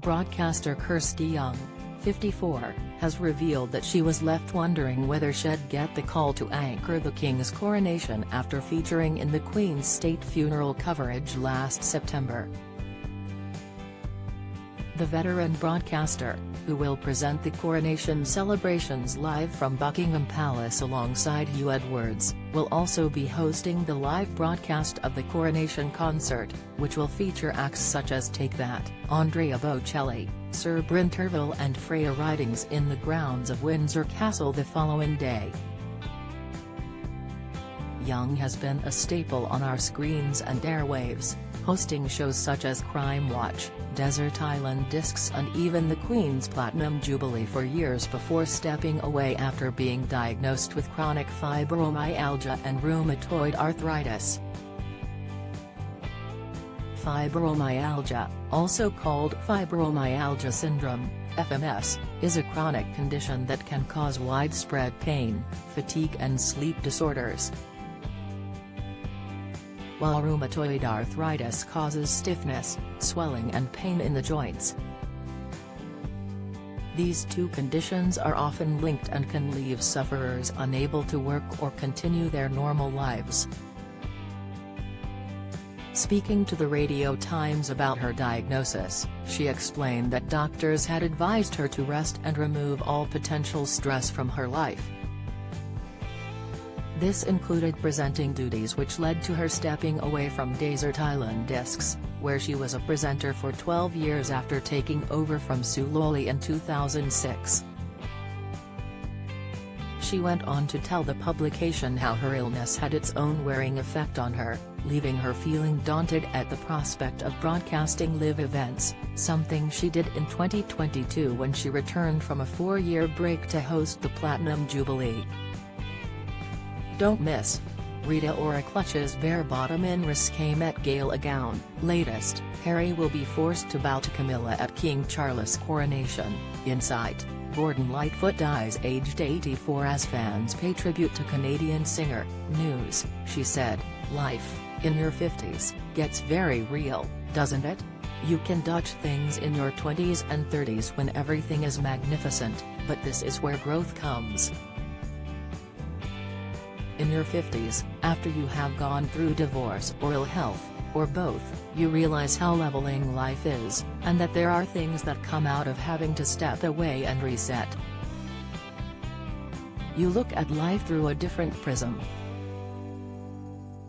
Broadcaster Kirsty Young, 54, has revealed that she was left wondering whether she'd get the call to anchor the King's coronation after featuring in the Queen's state funeral coverage last September. The veteran broadcaster, who will present the coronation celebrations live from Buckingham Palace alongside Hugh Edwards, will also be hosting the live broadcast of the coronation concert, which will feature acts such as Take That, Andrea Bocelli, Sir Bryn Terfel and Freya Ridings in the grounds of Windsor Castle the following day. Young has been a staple on our screens and airwaves, hosting shows such as Crime Watch, Desert Island Discs and even the Queen's Platinum Jubilee for years before stepping away after being diagnosed with chronic fibromyalgia and rheumatoid arthritis. Fibromyalgia, also called fibromyalgia syndrome, FMS, is a chronic condition that can cause widespread pain, fatigue and sleep disorders, while rheumatoid arthritis causes stiffness, swelling and pain in the joints. These two conditions are often linked and can leave sufferers unable to work or continue their normal lives. Speaking to the Radio Times about her diagnosis, she explained that doctors had advised her to rest and remove all potential stress from her life. This included presenting duties which led to her stepping away from Desert Island Discs, where she was a presenter for 12 years after taking over from Sue Lawley in 2006. She went on to tell the publication how her illness had its own wearing effect on her, leaving her feeling daunted at the prospect of broadcasting live events, something she did in 2022 when she returned from a 4-year break to host the Platinum Jubilee. Don't miss. Rita Ora clutches bare bottom in risque Met Gala gown. Latest, Harry will be forced to bow to Camilla at King Charles' coronation. Insight, Gordon Lightfoot dies aged 84 as fans pay tribute to Canadian singer. News, she said, life, in your 50s, gets very real, doesn't it? You can dodge things in your 20s and 30s when everything is magnificent, but this is where growth comes. In your 50s, after you have gone through divorce or ill health, or both, you realize how leveling life is, and that there are things that come out of having to step away and reset. You look at life through a different prism.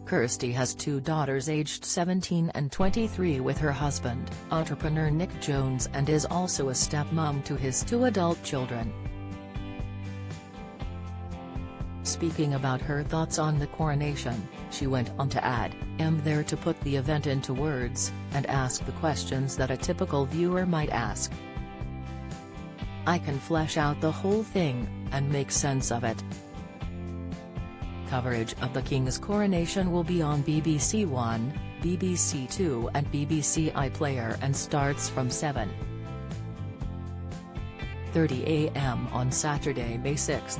Kirsty has 2 daughters aged 17 and 23 with her husband, entrepreneur Nick Jones, and is also a stepmom to his 2 adult children. Speaking about her thoughts on the coronation, she went on to add, "I'm there to put the event into words, and ask the questions that a typical viewer might ask. I can flesh out the whole thing, and make sense of it." Coverage of the King's coronation will be on BBC One, BBC Two and BBC iPlayer and starts from 7:30 a.m. on Saturday, May 6.